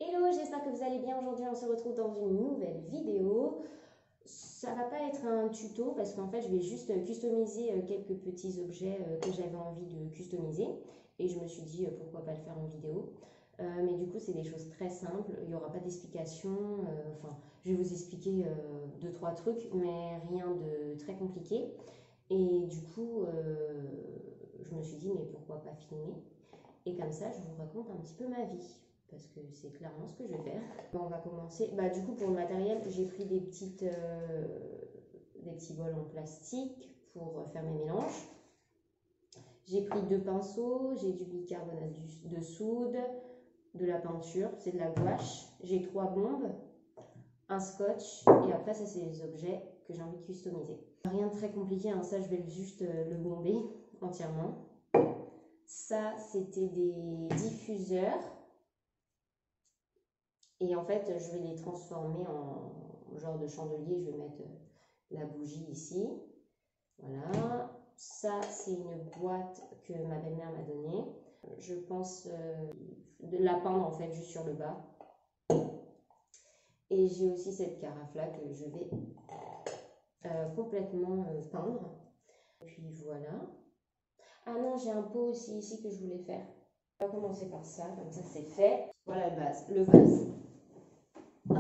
Hello, j'espère que vous allez bien. Aujourd'hui, on se retrouve dans une nouvelle vidéo. Ça va pas être un tuto parce qu'en fait, je vais juste customiser quelques petits objets que j'avais envie de customiser. Et je me suis dit pourquoi pas le faire en vidéo. Mais du coup, c'est des choses très simples. Il n'y aura pas d'explication. Enfin, je vais vous expliquer deux, trois trucs, mais rien de très compliqué. Et du coup, je me suis dit, mais pourquoi pas filmer? Et comme ça, je vous raconte un petit peu ma vie. Parce que c'est clairement ce que je vais faire. Bon, on va commencer. Du coup, pour le matériel, j'ai pris des petits bols en plastique pour faire mes mélanges. J'ai pris 2 pinceaux, j'ai du bicarbonate de soude, de la peinture, c'est de la gouache. J'ai 3 bombes, un scotch, et après, ça, c'est les objets que j'ai envie de customiser. Rien de très compliqué, hein, ça, je vais juste le bomber entièrement. Ça, c'était des diffuseurs. Et en fait, je vais les transformer en genre de chandelier. Je vais mettre la bougie ici. Voilà. Ça, c'est une boîte que ma belle-mère m'a donnée. Je pense de la peindre en fait juste sur le bas. Et j'ai aussi cette carafe-là que je vais complètement peindre. Et puis voilà. Ah non, j'ai un pot aussi ici que je voulais faire. On va commencer par ça, comme ça c'est fait. Voilà le vase. Hop.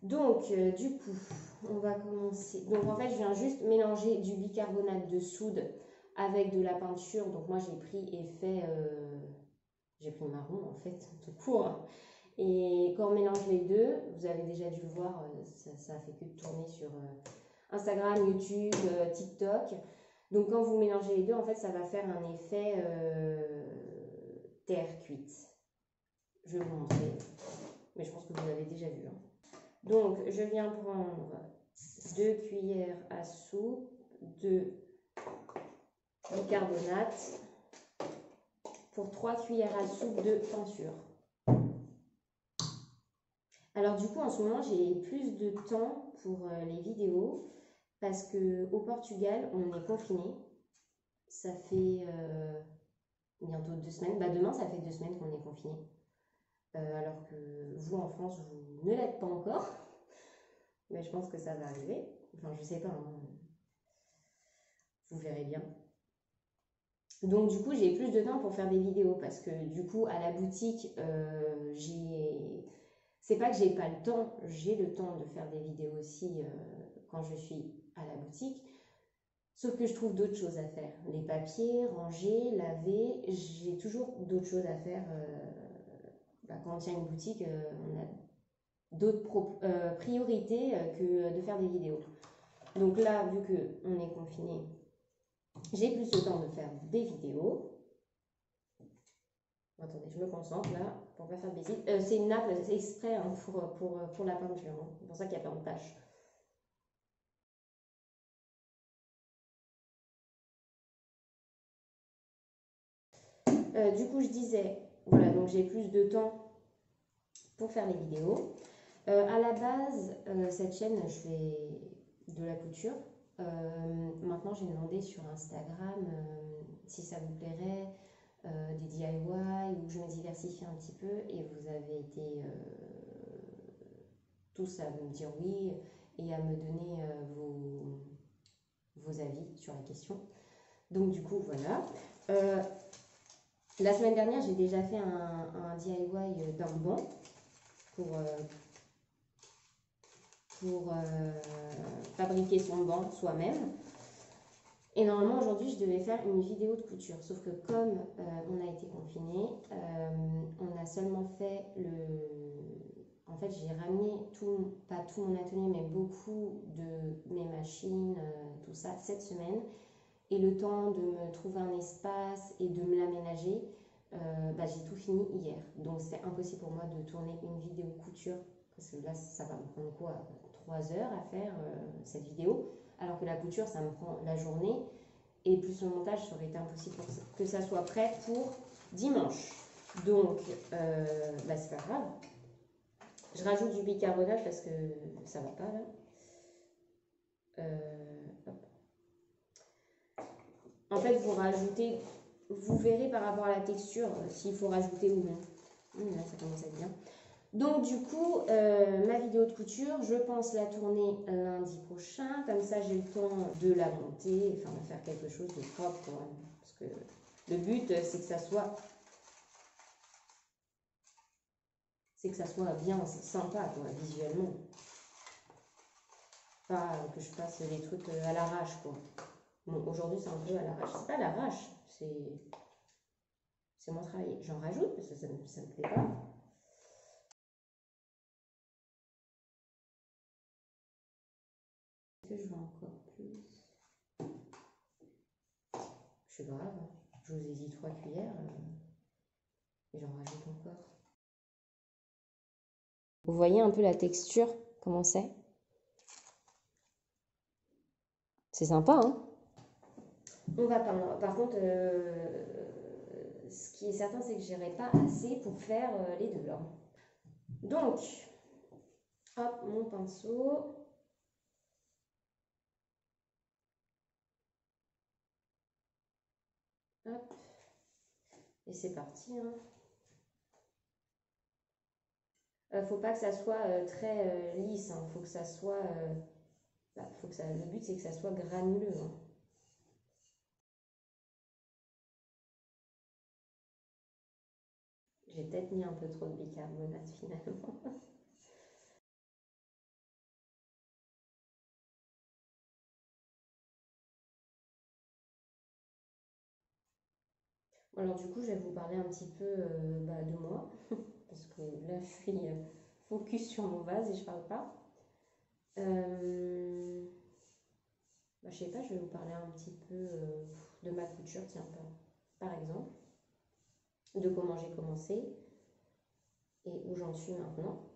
Donc, du coup, on va commencer. Donc, en fait, je viens juste mélanger du bicarbonate de soude avec de la peinture. Donc, moi, j'ai pris et fait... j'ai pris marron, en fait, tout court. Et quand on mélange les deux, vous avez déjà dû le voir, ça fait que de tourner sur Instagram, YouTube, TikTok. Donc, quand vous mélangez les deux, en fait, ça va faire un effet terre cuite. Je vais vous montrer. Mais je pense que vous l'avez déjà vu, hein. Donc, je viens prendre 2 cuillères à soupe de bicarbonate pour 3 cuillères à soupe de peinture. Alors du coup, en ce moment, j'ai plus de temps pour les vidéos parce qu'au Portugal, on est confiné. Ça fait bientôt 2 semaines. Demain, ça fait 2 semaines qu'on est confiné. Alors que vous, en France, vous ne l'êtes pas encore. Mais je pense que ça va arriver. Enfin, je sais pas, hein. Vous verrez bien. Donc du coup, j'ai plus de temps pour faire des vidéos parce que du coup, à la boutique, c'est pas que j'ai pas le temps, j'ai le temps de faire des vidéos aussi quand je suis à la boutique. Sauf que je trouve d'autres choses à faire. Les papiers, ranger, laver, j'ai toujours d'autres choses à faire. Quand on tient une boutique, on a d'autres priorités que de faire des vidéos. Donc là, vu qu'on est confiné, j'ai plus le temps de faire des vidéos. Attendez, je me concentre là pour pas faire de bêtises. C'est une nappe, c'est exprès hein, pour la peinture. Hein. C'est pour ça qu'il y a plein de taches. Du coup, je disais, voilà, donc j'ai plus de temps pour faire les vidéos. À la base, cette chaîne, je fais de la couture. Maintenant, j'ai demandé sur Instagram si ça vous plairait. Des DIY où je me diversifie un petit peu et vous avez été tous à me dire oui et à me donner vos avis sur la question. Donc du coup voilà. La semaine dernière j'ai déjà fait un DIY d'un banc pour fabriquer son banc soi-même. Et normalement aujourd'hui je devais faire une vidéo de couture, sauf que comme on a été confiné, on a seulement fait en fait j'ai ramené pas tout mon atelier mais beaucoup de mes machines, tout ça cette semaine. Et le temps de me trouver un espace et de me l'aménager, j'ai tout fini hier. Donc c'est impossible pour moi de tourner une vidéo couture parce que là ça va me prendre quoi 3 heures à faire cette vidéo. Alors que la couture, ça me prend la journée. Et plus le montage, ça aurait été impossible pour que ça soit prêt pour dimanche. Donc, c'est pas grave. Je rajoute du bicarbonate parce que ça va pas là. Hop. En fait, vous rajoutez, vous verrez par rapport à la texture s'il faut rajouter ou non. Là, ça commence à être bien. Donc du coup, ma vidéo de couture, je pense la tourner lundi prochain. Comme ça, j'ai le temps de la monter, enfin de faire quelque chose de propre. Hein, parce que le but, c'est que ça soit bien sympa, quoi, visuellement. Pas que je fasse des trucs à l'arrache, quoi. Bon, aujourd'hui, c'est un peu à l'arrache. C'est pas à l'arrache, c'est mon travail. J'en rajoute parce que ça me plaît pas. Que je veux encore plus. C'est grave. Je vous ai dit 3 cuillères et j'en rajoute encore. Vous voyez un peu la texture, comment c'est? C'est sympa, hein? On va pas. Par contre, ce qui est certain, c'est que j'irai pas assez pour faire les deux là. Donc, hop, mon pinceau. Hop. Et c'est parti, hein. Faut pas que ça soit très lisse, hein. Faut que ça soit. Le but, c'est que ça soit granuleux, hein. J'ai peut-être mis un peu trop de bicarbonate finalement. Alors du coup, je vais vous parler un petit peu de moi, parce que là, je suis focus sur mon vase et je parle pas. Je sais pas, je vais vous parler un petit peu de ma couture, tiens, par exemple, de comment j'ai commencé et où j'en suis maintenant.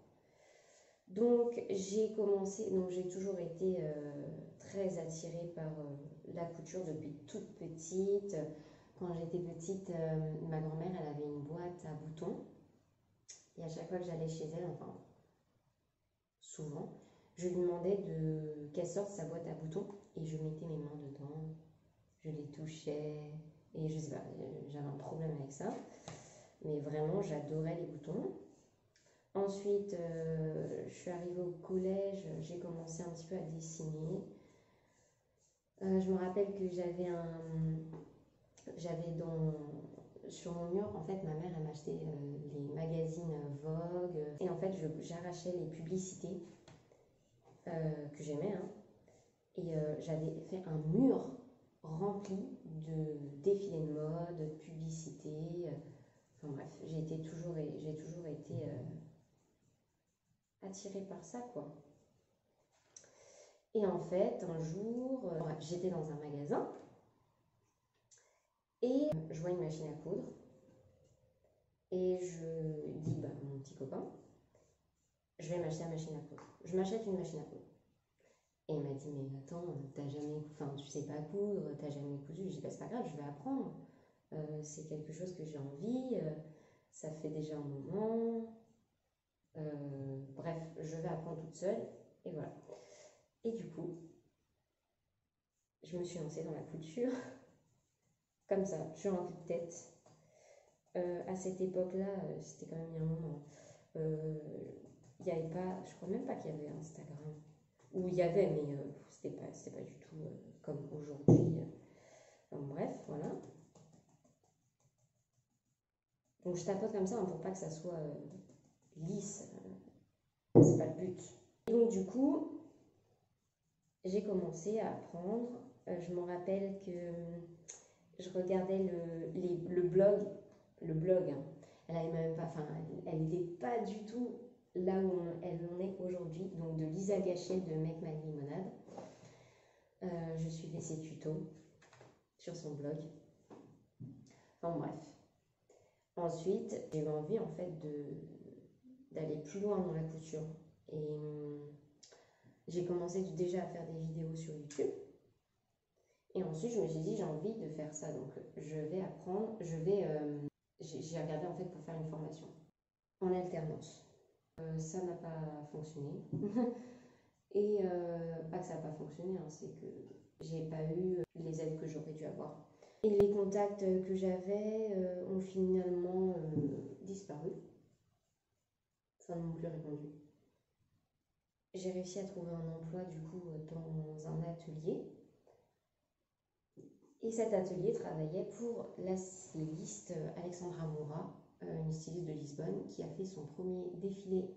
Donc j'ai commencé, donc j'ai toujours été très attirée par la couture depuis toute petite. Quand j'étais petite, ma grand-mère, elle avait une boîte à boutons. Et à chaque fois que j'allais chez elle, enfin souvent, je lui demandais qu'elle sorte sa boîte à boutons et je mettais mes mains dedans, je les touchais et je sais pas, j'avais un problème avec ça. Mais vraiment, j'adorais les boutons. Ensuite, je suis arrivée au collège, j'ai commencé un petit peu à dessiner. Je me rappelle que sur mon mur, en fait, ma mère, elle m'achetait les magazines Vogue. Et en fait, j'arrachais les publicités que j'aimais. Hein, et j'avais fait un mur rempli de défilés de mode, de publicités. Enfin bref, j'ai toujours été attirée par ça, quoi. Et en fait, un jour, j'étais dans un magasin et je vois une machine à coudre. Et je dis, mon petit copain, je vais m'acheter une machine à coudre. Je m'achète une machine à coudre. Et il m'a dit, mais attends, tu sais pas coudre, t'as jamais cousu. Je dis, c'est pas grave, je vais apprendre. C'est quelque chose que j'ai envie, ça fait déjà un moment. Bref, je vais apprendre toute seule. Et voilà. Et du coup, je me suis lancée dans la couture. Comme ça, sur un coup de tête. À cette époque-là, c'était quand même il y a un moment. Il n'y avait pas, je crois même pas qu'il y avait Instagram. Ou il y avait, mais c'était pas du tout comme aujourd'hui. Bref, voilà. Donc je tapote comme ça hein, pour pas que ça soit lisse. C'est pas le but. Et donc du coup, j'ai commencé à apprendre. Je me rappelle que je regardais le blog. Le blog, hein. Elle avait même pas, enfin, elle n'était pas du tout là où elle en est aujourd'hui. Donc de Lisa Gachet de Make My Limonade. Je suivais ses tutos sur son blog. Enfin bref. Ensuite, j'ai eu envie en fait d'aller plus loin dans la couture. Et j'ai commencé déjà à faire des vidéos sur YouTube. Et ensuite, je me suis dit, j'ai envie de faire ça. Donc, je vais apprendre, j'ai regardé en fait pour faire une formation en alternance. Ça n'a pas fonctionné. Et pas que ça n'a pas fonctionné, hein, c'est que j'ai pas eu les aides que j'aurais dû avoir. Et les contacts que j'avais ont finalement disparu. Ça non plus répondu. J'ai réussi à trouver un emploi du coup dans un atelier. Et cet atelier travaillait pour la styliste Alexandra Moura, une styliste de Lisbonne, qui a fait son premier défilé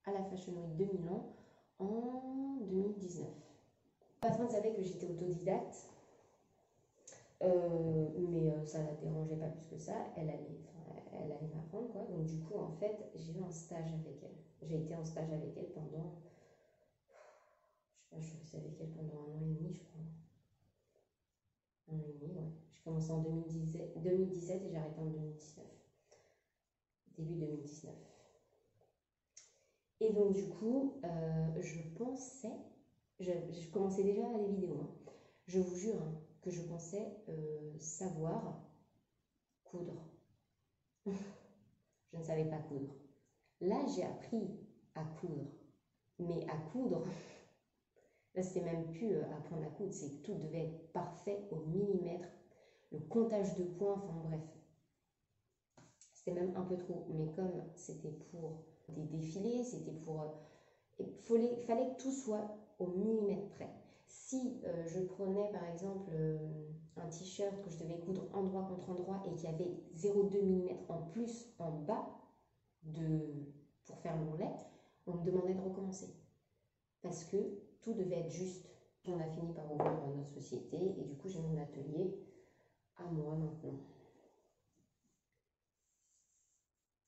à la Fashion Week de Milan en 2019. La patronne savait que j'étais autodidacte, mais ça ne la dérangeait pas plus que ça. Elle allait m'apprendre, quoi. Donc du coup, en fait, j'ai eu un stage avec elle. J'ai été en stage avec elle pendant, je sais pas, je suis restée avec elle pendant 1 an et demi, je crois. 1 an et demi, ouais. J'ai commencé en 2017 et j'ai arrêté en 2019. Début 2019. Et donc du coup, je commençais déjà les vidéos, hein. Je vous jure hein, que je pensais savoir coudre. Je ne savais pas coudre. Là, j'ai appris à coudre. Mais à coudre, là, c'était même plus apprendre à coudre, c'est que tout devait être parfait au millimètre. Le comptage de points, enfin bref. C'était même un peu trop. Mais comme c'était pour des défilés, c'était pour... il fallait que tout soit au millimètre près. Si je prenais par exemple un t-shirt que je devais coudre endroit contre endroit et qu'il y avait 0,2 mm en plus en bas pour faire l'ourlet, on me demandait de recommencer. Parce que tout devait être juste. On a fini par ouvrir notre société et du coup j'ai mon atelier à moi maintenant.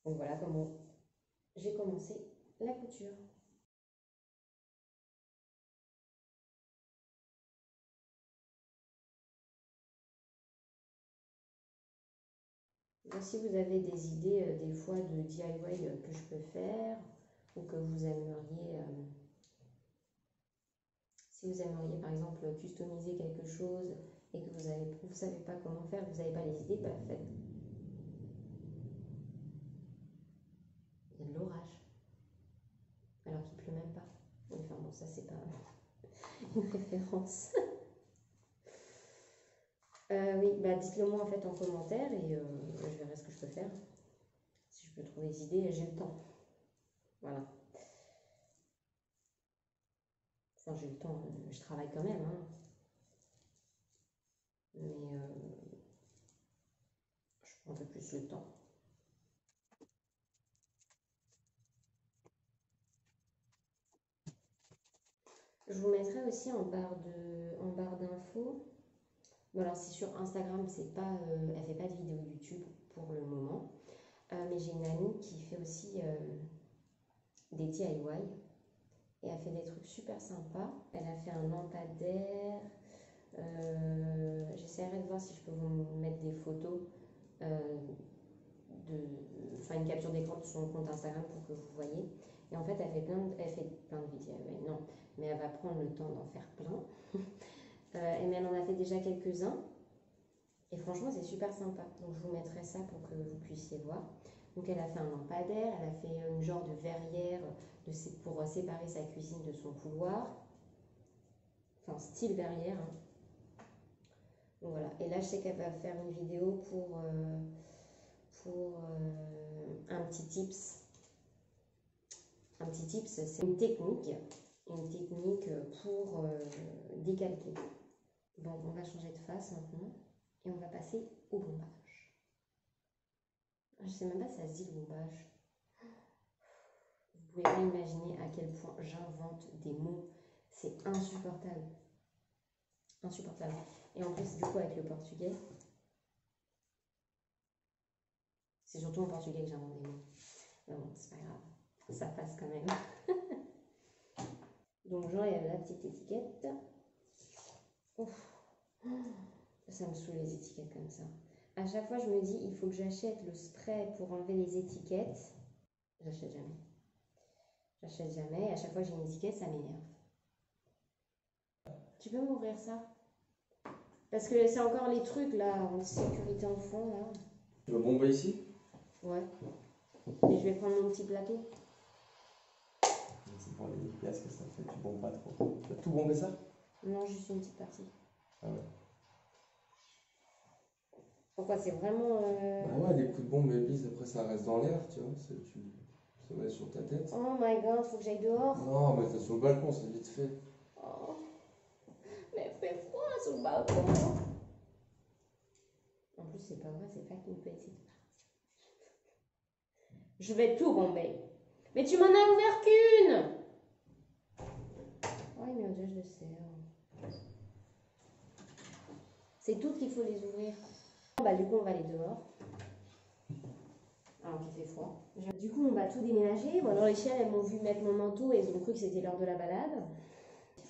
Donc voilà comment j'ai commencé la couture. Si vous avez des idées des fois de DIY que je peux faire ou que vous aimeriez, si vous aimeriez par exemple customiser quelque chose et que vous ne savez pas comment faire, vous n'avez pas les idées, bah faites. Il y a de l'orage, alors qu'il ne pleut même pas. Enfin bon, ça c'est pas une référence. Oui, bah dites-le moi en fait en commentaire et je verrai ce que je peux faire. Si je peux trouver des idées, j'ai le temps. Voilà. Enfin, j'ai le temps, je travaille quand même, hein. Mais je prends un peu plus le temps. Je vous mettrai aussi en barre d'infos. Bon, alors c'est sur Instagram, c'est pas, elle fait pas de vidéo YouTube pour le moment. Mais j'ai une amie qui fait aussi des DIY et elle fait des trucs super sympas. Elle a fait un lampadaire. J'essaierai de voir si je peux vous mettre des photos, enfin une capture d'écran de son compte Instagram pour que vous voyez. Et en fait, elle fait plein de vidéos. Non, mais elle va prendre le temps d'en faire plein. Mais elle en a fait déjà quelques-uns. Et franchement, c'est super sympa. Donc, je vous mettrai ça pour que vous puissiez voir. Donc, elle a fait un lampadaire, elle a fait une genre de verrière pour séparer sa cuisine de son couloir. Enfin, style verrière. Hein. Donc, voilà. Et là, je sais qu'elle va faire une vidéo pour un petit tips. Un petit tips, c'est une technique pour décalquer. Bon, on va changer de face maintenant et on va passer au bombage. Je sais même pas si ça se dit le bombage. Vous pouvez pas imaginer à quel point j'invente des mots. C'est insupportable. Insupportable. Et en plus, du coup, avec le portugais, c'est surtout en portugais que j'invente des mots. Mais bon, c'est pas grave. Ça passe quand même. Donc, j'enlève la petite étiquette. Ouf. Ça me saoule les étiquettes comme ça. À chaque fois, je me dis, il faut que j'achète le spray pour enlever les étiquettes. J'achète jamais. J'achète jamais. Et à chaque fois que j'ai une étiquette, ça m'énerve. Tu peux m'ouvrir ça? Parce que c'est encore les trucs là, en sécurité en fond là. Tu veux bomber ici? Ouais. Et je vais prendre mon petit plateau. C'est pour les pièces que ça fait, tu bombes pas trop. Tu as tout bombé ça? Non, juste une petite partie. Ah ouais. Pourquoi c'est vraiment. Bah ouais, les coups de bombe et bise, après ça reste dans l'air, tu vois. te mettre sur ta tête. Oh my god, faut que j'aille dehors. Non, mais t'es sur le balcon, c'est vite fait. Oh, mais il fait froid sur le balcon. En plus, c'est pas vrai, c'est pas qu'une petite. Je vais tout bomber. Mais tu m'en as ouvert qu'une. Oh, il met au dosage de serre. C'est toutes qu'il faut les ouvrir. Bah, du coup, on va aller dehors. Alors qu'il fait froid. Du coup, on va tout déménager. Bon, alors les chiennes, elles m'ont vu mettre mon manteau et elles ont cru que c'était l'heure de la balade.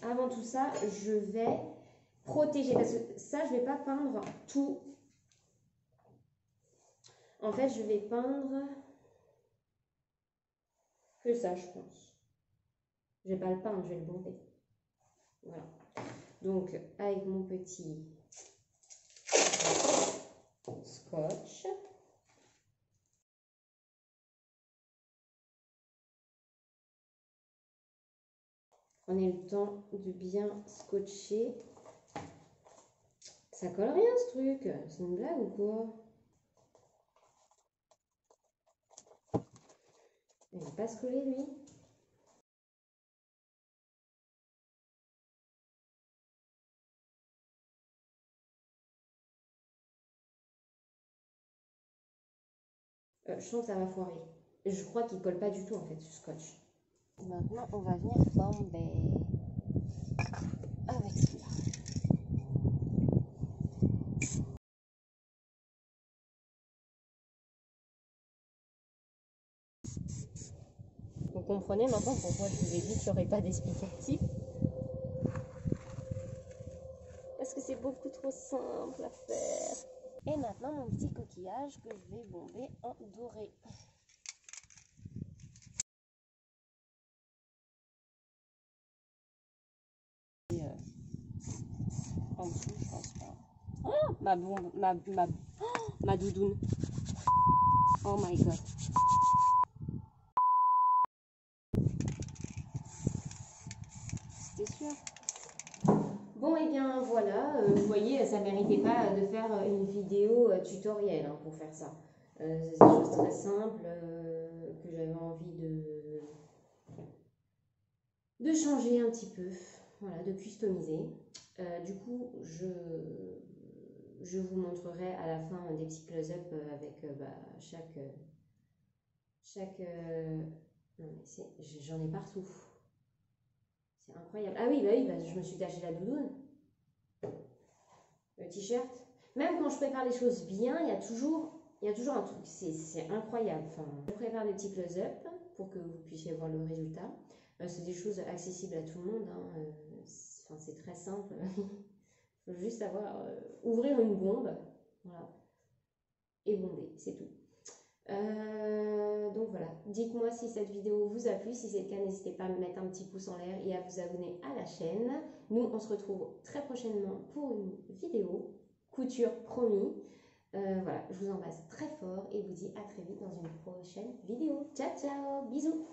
Avant tout ça, je vais protéger. Parce que ça, je vais pas peindre tout. En fait, je vais peindre que ça, je pense. Je vais pas le peindre, je vais le bomber. Voilà. Donc, avec mon petit scotch. Prenez le temps de bien scotcher. Ça colle rien ce truc. C'est une blague ou quoi? Il va pas se coller lui. Je sens que ça va foirer. Je crois qu'il colle pas du tout en fait ce scotch. Maintenant on va venir bomber avec celui-là. Vous comprenez maintenant pourquoi je vous ai dit qu'il n'y aurait pas d'explicatif? Parce que c'est beaucoup trop simple à faire. Et maintenant mon petit coquillage que je vais bomber en doré. En dessous, je pense pas. Oh, ma bombe, ma doudoune. Oh my god. C'était sûr. Bon, et bien voilà, vous voyez, ça méritait pas de faire une vidéo tutoriel hein, pour faire ça. C'est des choses très simples que j'avais envie de changer un petit peu, voilà, de customiser. Du coup, je vous montrerai à la fin des petits close-up avec chaque non mais j'en ai partout. C'est incroyable. Ah oui, je me suis taché la doudoune. Le t-shirt. Même quand je prépare les choses bien, il y a toujours un truc. C'est incroyable. Enfin, je prépare des petits close-up pour que vous puissiez voir le résultat. C'est des choses accessibles à tout le monde. Hein. C'est très simple. Il faut juste savoir ouvrir une bombe. Voilà. Et bomber, c'est tout. Donc voilà, dites-moi si cette vidéo vous a plu, si c'est le cas n'hésitez pas à me mettre un petit pouce en l'air et à vous abonner à la chaîne. Nous on se retrouve très prochainement pour une vidéo, couture promis. Voilà, je vous embrasse très fort et vous dis à très vite dans une prochaine vidéo. Ciao ciao, bisous.